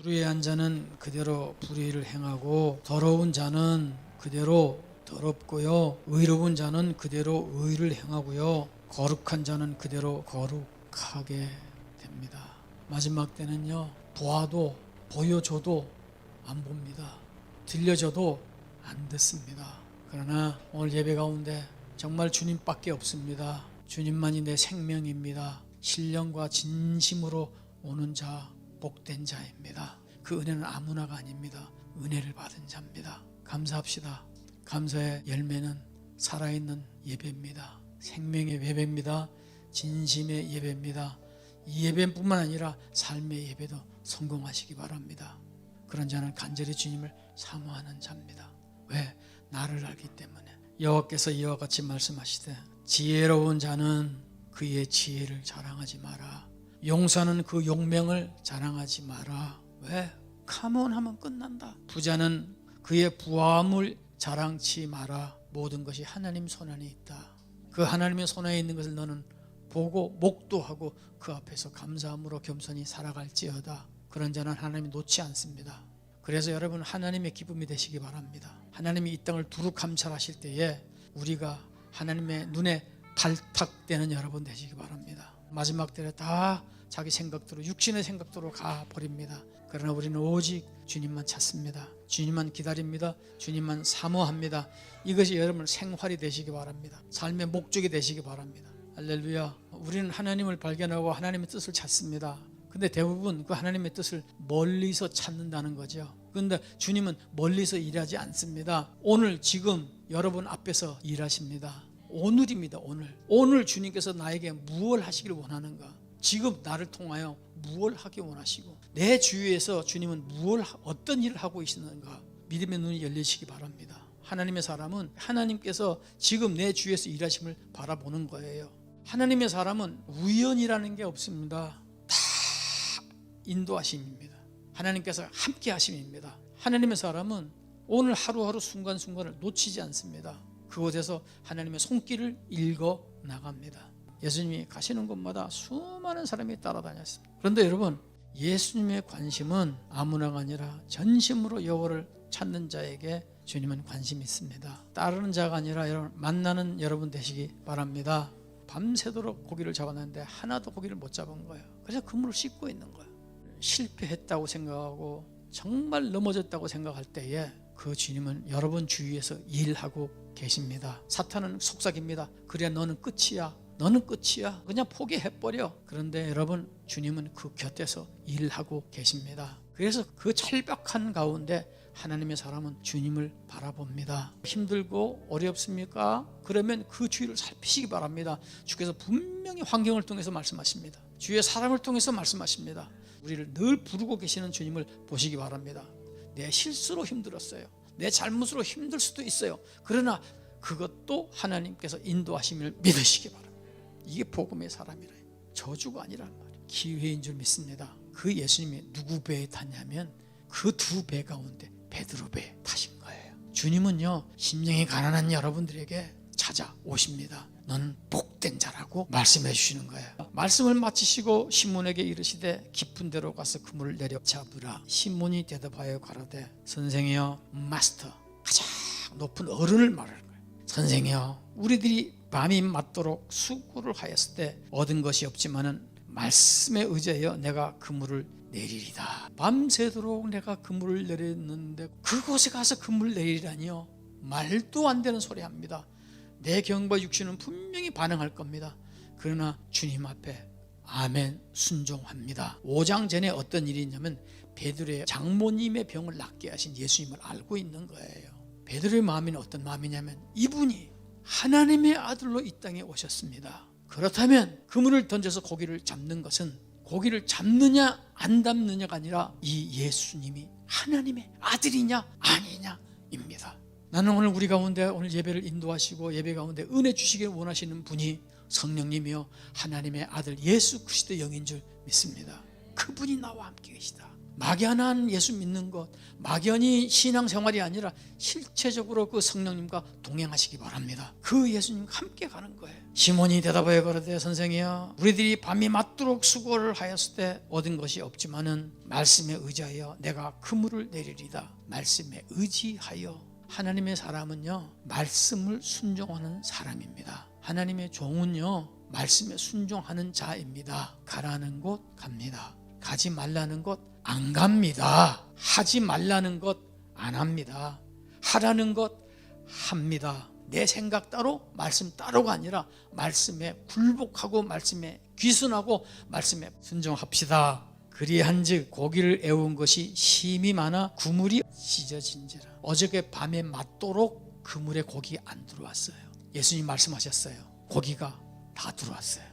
불의한 자는 그대로 불의를 행하고 더러운 자는 그대로 더럽고요, 의로운 자는 그대로 의를 행하고요, 거룩한 자는 그대로 거룩하게 됩니다. 마지막 때는요, 보아도 보여줘도 안 봅니다. 들려줘도 안 듣습니다. 그러나 오늘 예배 가운데 정말 주님밖에 없습니다. 주님만이 내 생명입니다. 신령과 진심으로 오는 자 복된 자입니다. 그 은혜는 아무나가 아닙니다. 은혜를 받은 자입니다. 감사합시다. 감사의 열매는 살아있는 예배입니다. 생명의 예배입니다. 진심의 예배입니다. 이 예배뿐만 아니라 삶의 예배도 성공하시기 바랍니다. 그런 자는 간절히 주님을 사모하는 자입니다. 왜? 나를 알기 때문에. 여호와께서 이와 같이 말씀하시되 지혜로운 자는 그의 지혜를 자랑하지 마라. 용사는 그 용맹을 자랑하지 마라. 왜? 카몬 하면 끝난다. 부자는 그의 부함을 자랑치 마라. 모든 것이 하나님 손안에 있다. 그 하나님의 손안에 있는 것을 너는 보고 목도하고 그 앞에서 감사함으로 겸손히 살아갈지어다. 그런 자는 하나님이 놓지 않습니다. 그래서 여러분 하나님의 기쁨이 되시기 바랍니다. 하나님이 이 땅을 두루 감찰하실 때에 우리가 하나님의 눈에 발탁되는 여러분 되시기 바랍니다. 마지막 때에 다 자기 생각대로 육신의 생각대로 가버립니다. 그러나 우리는 오직 주님만 찾습니다. 주님만 기다립니다. 주님만 사모합니다. 이것이 여러분 생활이 되시기 바랍니다. 삶의 목적이 되시기 바랍니다. 할렐루야. 우리는 하나님을 발견하고 하나님의 뜻을 찾습니다. 근데 대부분 그 하나님의 뜻을 멀리서 찾는다는 거죠. 그런데 주님은 멀리서 일하지 않습니다. 오늘 지금 여러분 앞에서 일하십니다. 오늘입니다. 오늘 주님께서 나에게 무엇을 하시기를 원하는가? 지금 나를 통하여 무엇을 하기 원하시고 내 주위에서 주님은 어떤 일을 하고 계시는가? 믿음의 눈이 열리시기 바랍니다. 하나님의 사람은 하나님께서 지금 내 주위에서 일하심을 바라보는 거예요. 하나님의 사람은 우연이라는 게 없습니다. 다 인도하심입니다. 하나님께서 함께 하심입니다. 하나님의 사람은 오늘 하루하루 순간순간을 놓치지 않습니다. 그곳에서 하나님의 손길을 읽어 나갑니다. 예수님이 가시는 곳마다 수많은 사람이 따라다녔습니다. 그런데 여러분, 예수님의 관심은 아무나가 아니라 전심으로 여호와를 찾는 자에게 주님은 관심이 있습니다. 따르는 자가 아니라 여러분 만나는 여러분 되시기 바랍니다. 밤새도록 고기를 잡았는데 하나도 고기를 못 잡은 거예요. 그래서 그물을 씻고 있는 거예요. 실패했다고 생각하고 정말 넘어졌다고 생각할 때에 그 주님은 여러분 주위에서 일하고 계십니다. 사탄은 속삭입니다. 그래 너는 끝이야. 너는 끝이야. 그냥 포기해버려. 그런데 여러분 주님은 그 곁에서 일하고 계십니다. 그래서 그 철벽한 가운데 하나님의 사람은 주님을 바라봅니다. 힘들고 어렵습니까? 그러면 그 주위를 살피시기 바랍니다. 주께서 분명히 환경을 통해서 말씀하십니다. 주위의 사람을 통해서 말씀하십니다. 우리를 늘 부르고 계시는 주님을 보시기 바랍니다. 내 실수로 힘들었어요. 내 잘못으로 힘들 수도 있어요. 그러나 그것도 하나님께서 인도하심을 믿으시기 바랍니다. 이게 복음의 사람이래요. 저주가 아니란 말이에요. 기회인 줄 믿습니다. 그 예수님이 누구 배에 탔냐면 그 두 배 가운데 베드로 배에 타신 거예요. 주님은요 심령이 가난한 여러분들에게 찾아오십니다. 너는 복된 자라고 말씀해 주시는 거예요. 말씀을 마치시고 시몬에게 이르시되 깊은 데로 가서 그물을 내려 잡으라. 시몬이 대답하여 가라되 선생이여, 마스터, 가장 높은 어른을 말하는 거예요. 선생이여, 우리들이 밤이 맞도록 수고를 하였을 때 얻은 것이 없지만은 말씀에 의지하여 내가 그물을 내리리다. 밤새도록 내가 그물을 내렸는데 그곳에 가서 그물을 내리라니요. 말도 안 되는 소리 합니다. 내 경과 육신은 분명히 반응할 겁니다. 그러나 주님 앞에 아멘 순종합니다. 5장 전에 어떤 일이 있냐면 베드로의 장모님의 병을 낫게 하신 예수님을 알고 있는 거예요. 베드로의 마음이 어떤 마음이냐면 이분이 하나님의 아들로 이 땅에 오셨습니다. 그렇다면 그물을 던져서 고기를 잡는 것은 고기를 잡느냐 안 잡느냐가 아니라 이 예수님이 하나님의 아들이냐 아니냐입니다. 나는 오늘 우리 가운데 오늘 예배를 인도하시고 예배 가운데 은혜 주시길 원하시는 분이 성령님이요 하나님의 아들 예수 그리스도의 영인 줄 믿습니다. 그분이 나와 함께 계시다. 막연한 예수 믿는 것, 막연히 신앙생활이 아니라 실체적으로 그 성령님과 동행하시기 바랍니다. 그 예수님과 함께 가는 거예요. 시몬이 대답하여 가로되 선생이여 우리들이 밤이 맞도록 수고를 하였을 때 얻은 것이 없지만은 말씀에 의지하여 내가 그물을 내리리다. 말씀에 의지하여. 하나님의 사람은요 말씀을 순종하는 사람입니다. 하나님의 종은요 말씀에 순종하는 자입니다. 가라는 곳 갑니다. 가지 말라는 곳 안 갑니다. 하지 말라는 것 안 합니다. 하라는 것 합니다. 내 생각 따로 말씀 따로가 아니라 말씀에 굴복하고 말씀에 귀순하고 말씀에 순종합시다. 그리한즉 고기를 애운 것이 심이 많아 그물이 찢어진지라. 어저께 밤에 맞도록 그물에 고기 안 들어왔어요. 예수님 말씀하셨어요. 고기가 다 들어왔어요.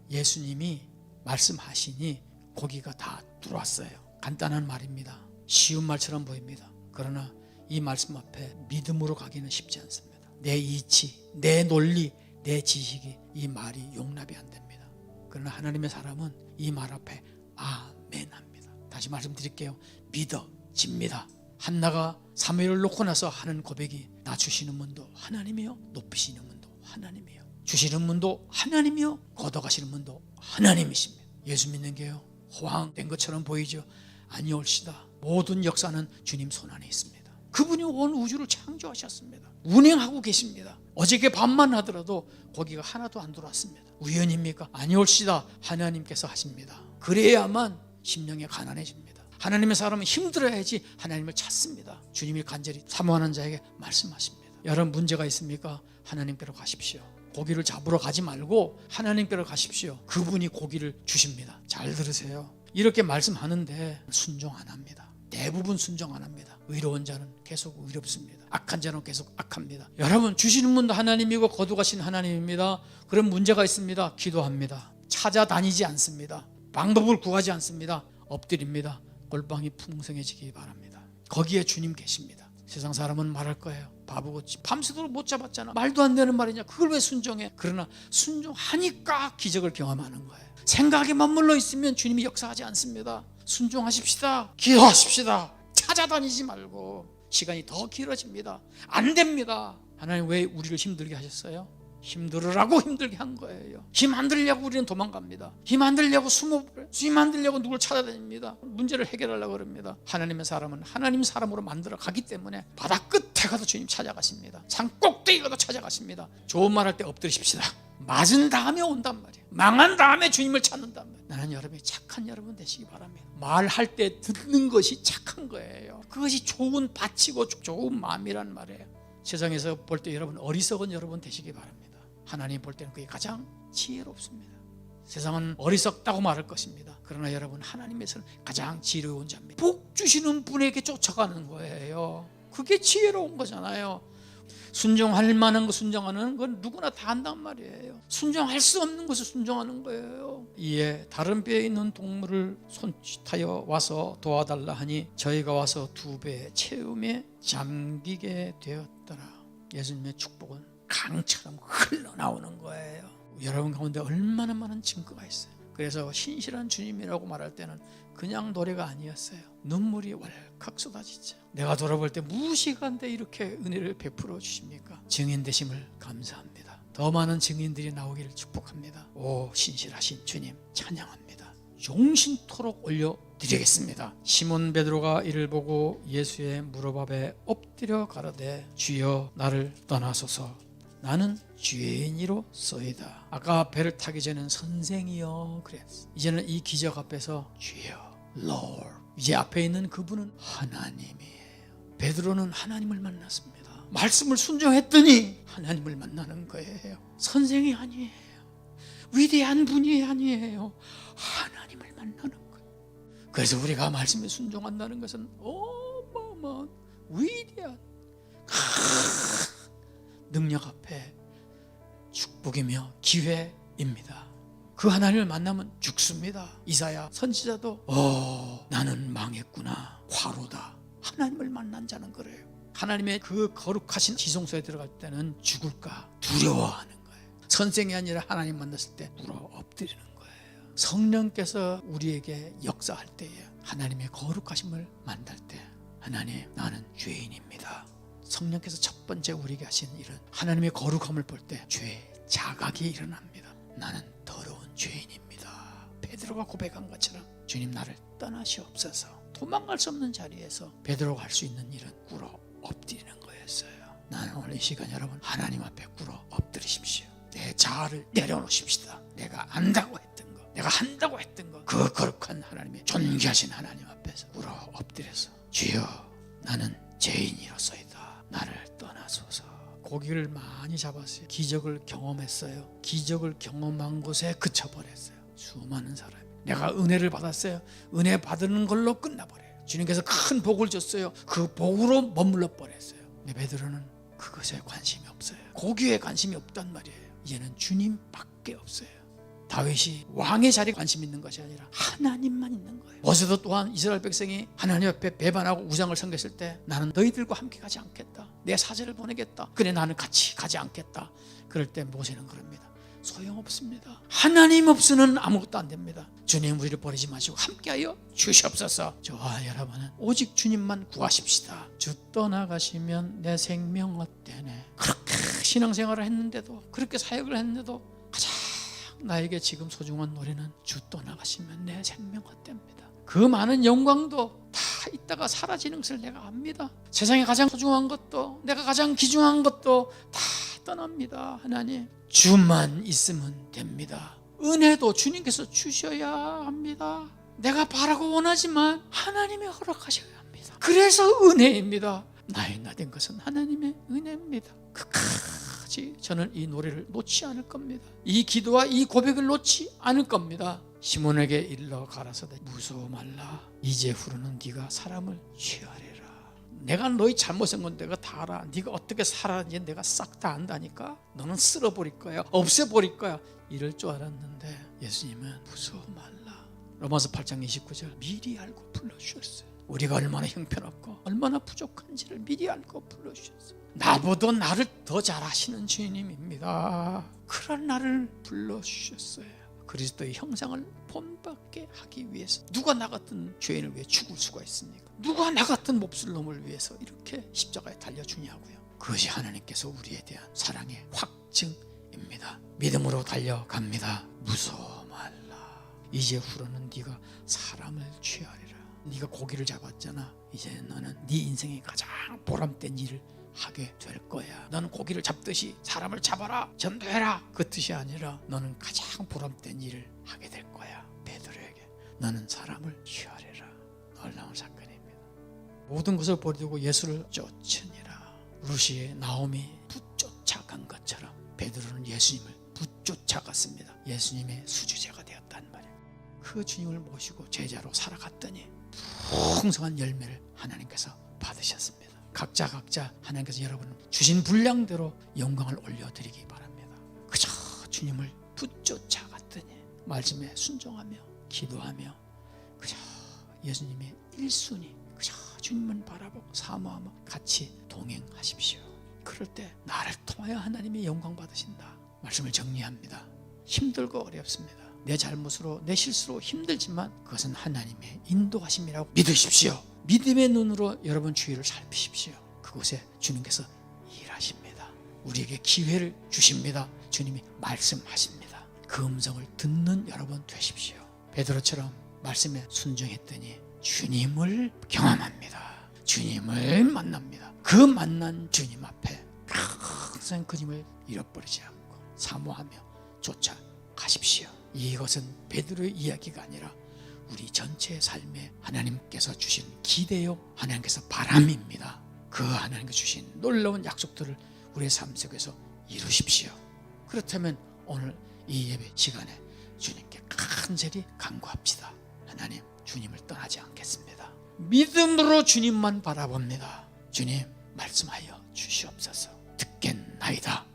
예수님이 말씀하시니 고기가 다 들어왔어요. 간단한 말입니다. 쉬운 말처럼 보입니다. 그러나 이 말씀 앞에 믿음으로 가기는 쉽지 않습니다. 내 이치, 내 논리, 내 지식이 이 말이 용납이 안 됩니다. 그러나 하나님의 사람은 이 말 앞에 아멘 합니다. 다시 말씀드릴게요. 믿어집니다. 한나가 사무엘을 놓고 나서 하는 고백이 나 주시는 분도 하나님이요 높이시는 분도 하나님이요 주시는 분도 하나님이요 걷어가시는 분도 하나님이십니다. 예수 믿는 게요 호황된 것처럼 보이죠. 아니올시다. 모든 역사는 주님 손안에 있습니다. 그분이 온 우주를 창조하셨습니다. 운행하고 계십니다. 어저께 밤만 하더라도 고기가 하나도 안 들어왔습니다. 우연입니까? 아니올시다. 하나님께서 하십니다. 그래야만 심령이 가난해집니다. 하나님의 사람은 힘들어야지 하나님을 찾습니다. 주님이 간절히 사모하는 자에게 말씀하십니다. 여러분 문제가 있습니까? 하나님께로 가십시오. 고기를 잡으러 가지 말고 하나님께로 가십시오. 그분이 고기를 주십니다. 잘 들으세요. 이렇게 말씀하는데 순종 안 합니다. 대부분 순종 안 합니다. 의로운 자는 계속 의롭습니다. 악한 자는 계속 악합니다. 여러분 주시는 분도 하나님이고 거두가신 하나님입니다. 그런 문제가 있습니다. 기도합니다. 찾아다니지 않습니다. 방법을 구하지 않습니다. 엎드립니다. 골방이 풍성해지기 바랍니다. 거기에 주님 계십니다. 세상 사람은 말할 거예요. 바보같이 밤새도록 못 잡았잖아. 말도 안 되는 말이냐. 그걸 왜 순종해? 그러나 순종하니까 기적을 경험하는 거예요. 생각에 머물러 있으면 주님이 역사하지 않습니다. 순종하십시다. 기도하십시다. 찾아다니지 말고 시간이 더 길어집니다. 안 됩니다. 하나님 왜 우리를 힘들게 하셨어요? 힘들으라고 힘들게 한 거예요. 힘 안 들려고 우리는 도망갑니다. 힘 안 들려고 힘 안 들려고 누굴 찾아다닙니다. 문제를 해결하려고 그럽니다. 하나님의 사람은 하나님 사람으로 만들어 가기 때문에 바다 끝에 가도 주님 찾아가십니다. 산 꼭대기 가도 찾아가십니다. 좋은 말 할 때 엎드리십시다. 맞은 다음에 온단 말이에요. 망한 다음에 주님을 찾는단 말이에요. 나는 여러분이 착한 여러분 되시기 바랍니다. 말할 때 듣는 것이 착한 거예요. 그것이 좋은 바치고 좋은 마음이란 말이에요. 세상에서 볼 때 여러분 어리석은 여러분 되시기 바랍니다. 하나님 볼 때는 그게 가장 지혜롭습니다. 세상은 어리석다고 말할 것입니다. 그러나 여러분 하나님에서는 가장 지혜로운 자입니다. 복 주시는 분에게 쫓아가는 거예요. 그게 지혜로운 거잖아요. 순종할 만한 거 순종하는 건 누구나 다 한단 말이에요. 순종할 수 없는 것을 순종하는 거예요. 이에 다른 배에 있는 동물을 손짓하여 와서 도와달라 하니 저희가 와서 2배의 채움에 잠기게 되었더라. 예수님의 축복은 강처럼 흘러나오는 거예요. 여러분 가운데 얼마나 많은 증거가 있어요. 그래서 신실한 주님이라고 말할 때는 그냥 노래가 아니었어요. 눈물이 왈칵 쏟아지죠. 내가 돌아볼 때 무시간데 이렇게 은혜를 베풀어 주십니까? 증인 되심을 감사합니다. 더 많은 증인들이 나오기를 축복합니다. 오 신실하신 주님 찬양합니다. 용신토록 올려드리겠습니다. 시몬 베드로가 이를 보고 예수의 무릎 앞에 엎드려 가로되 주여 나를 떠나소서 나는 죄인이로소이다. 아까 배를 타기 전에는 선생이여 그랬어. 이제는 이 기적 앞에서 주여 Lord. 이제 앞에 있는 그분은 하나님이에요. 베드로는 하나님을 만났습니다. 말씀을 순종했더니 하나님을 만나는 거예요. 선생이 아니에요. 위대한 분이 아니에요. 하나님을 만나는 거예요. 그래서 우리가 말씀에 순종한다는 것은 어마어마한 위대한 능력 앞에 축복이며 기회입니다. 그 하나님을 만나면 죽습니다. 이사야 선지자도 나는 망했구나 화로다. 하나님을 만난 자는 그래요. 하나님의 그 거룩하신 지성소에 들어갈 때는 죽을까 두려워하는 거예요. 선생이 아니라 하나님 만났을 때 물어 엎드리는 거예요. 성령께서 우리에게 역사할 때에 하나님의 거룩하심을 만날 때 하나님, 나는 죄인입니다. 성령께서 첫 번째 우리에게 하신 일은 하나님의 거룩함을 볼 때 죄의 자각이 일어납니다. 나는 더러운 죄인입니다. 베드로가 고백한 것처럼 주님, 나를 떠나시옵소서. 도망갈 수 없는 자리에서 베드로가 할 수 있는 일은 꿇어 엎드리는 거였어요. 나는 오늘 이 시간 여러분 하나님 앞에 꿇어 엎드리십시오. 내 자아를 내려놓으십시다. 내가 안다고 했던 거, 내가 한다고 했던 거, 그 거룩한 하나님의 존귀하신 하나님 앞에서 꿇어 엎드려서 주여, 나는 죄인이로소이다. 나를 떠나소서. 고기를 많이 잡았어요. 기적을 경험했어요. 기적을 경험한 곳에 그쳐버렸어요. 수많은 사람이. 내가 은혜를 받았어요. 은혜 받는 걸로 끝나버려요. 주님께서 큰 복을 줬어요. 그 복으로 머물러 버렸어요. 근데 베드로는 그것에 관심이 없어요. 고기에 관심이 없단 말이에요. 이제는 주님밖에 없어요. 다윗이 왕의 자리에 관심 있는 것이 아니라 하나님만 있는 거예요. 모세도 또한 이스라엘 백성이 하나님 앞에 배반하고 우상을 섬겼을 때 나는 너희들과 함께 가지 않겠다. 내 사제를 보내겠다. 그래, 나는 같이 가지 않겠다. 그럴 때 모세는 그럽니다. 소용없습니다. 하나님 없이는 아무것도 안 됩니다. 주님, 우리를 버리지 마시고 함께하여 주시옵소서. 저와 여러분은 오직 주님만 구하십시다. 주 떠나가시면 내 생명 헛되네. 그렇게 신앙생활을 했는데도, 그렇게 사역을 했는데도 가장 나에게 지금 소중한 노래는 주 떠나가시면 내 생명 헛됩니다. 그 많은 영광도 다 있다가 사라지는 것을 내가 압니다. 세상에 가장 소중한 것도, 내가 가장 귀중한 것도 다 떠납니다. 하나님, 주만 있으면 됩니다. 은혜도 주님께서 주셔야 합니다. 내가 바라고 원하지만 하나님이 허락하셔야 합니다. 그래서 은혜입니다. 나의 나된 것은 하나님의 은혜입니다. 끝까지 저는 이 노래를 놓지 않을 겁니다. 이 기도와 이 고백을 놓지 않을 겁니다. 시몬에게 일러 가라사대 무서워 말라. 이제후로는 네가 사람을 취하리라. 내가 너희 잘못한 건 내가 다 알아. 네가 어떻게 살았는지 내가 싹 다 안다니까. 너는 쓸어버릴 거야, 없애버릴 거야. 이럴 줄 알았는데 예수님은 무서워 말라. 로마서 8장 29절 미리 알고 불러주셨어요. 우리가 얼마나 형편없고 얼마나 부족한지를 미리 알고 불러주셨어요. 나보다 나를 더 잘 아시는 주님입니다. 그런 나를 불러주셨어요. 그리스도의 형상을 본받게 하기 위해서. 누가 나 같은 죄인을 위해 죽을 수가 있습니까? 누가 나 같은 몹쓸 놈을 위해서 이렇게 십자가에 달려주냐고요. 그것이 하나님께서 우리에 대한 사랑의 확증입니다. 믿음으로 달려갑니다. 무서워 말라. 이제후로는 네가 사람을 취하리라. 네가 고기를 잡았잖아. 이제 너는 네 인생의 가장 보람된 일을 하게 될 거야. 너는 고기를 잡듯이 사람을 잡아라, 전도해라, 그 뜻이 아니라 너는 가장 보람된 일을 하게 될 거야. 베드로에게 너는 사람을 취하리라. 놀라운 사건입니다. 모든 것을 버리고 예수를 쫓으니라. 루시의 나오미 붙쫓아간 것처럼 베드로는 예수님을 붙쫓아갔습니다. 예수님의 수주제가 되었단 말이에요. 그 주님을 모시고 제자로 살아갔더니 풍성한 열매를 하나님께서 받으셨습니다. 각자 하나님께서 여러분 주신 분량대로 영광을 올려드리기 바랍니다. 그저 주님을 붙쫓아갔더니 말씀에 순종하며 기도하며 그저 예수님의 1순위, 그저 주님만 바라보고 사모하며 같이 동행하십시오. 그럴 때 나를 통하여 하나님의 영광 받으신다. 말씀을 정리합니다. 힘들고 어렵습니다. 내 잘못으로, 내 실수로 힘들지만 그것은 하나님의 인도하심이라고 믿으십시오. 믿음의 눈으로 여러분 주위를 살피십시오. 그곳에 주님께서 일하십니다. 우리에게 기회를 주십니다. 주님이 말씀하십니다. 그 음성을 듣는 여러분 되십시오. 베드로처럼 말씀에 순종했더니 주님을 경험합니다. 주님을 만납니다. 그 만난 주님 앞에 항상 그 주님을 잃어버리지 않고 사모하며 쫓아가십시오. 이것은 베드로의 이야기가 아니라 우리 전체의 삶에 하나님께서 주신 기대요, 하나님께서 바람입니다. 그 하나님께서 주신 놀라운 약속들을 우리의 삶 속에서 이루십시오. 그렇다면 오늘 이 예배 시간에 주님께 간절히 간구합시다. 하나님, 주님을 떠나지 않겠습니다. 믿음으로 주님만 바라봅니다. 주님, 말씀하여 주시옵소서. 듣겠나이다.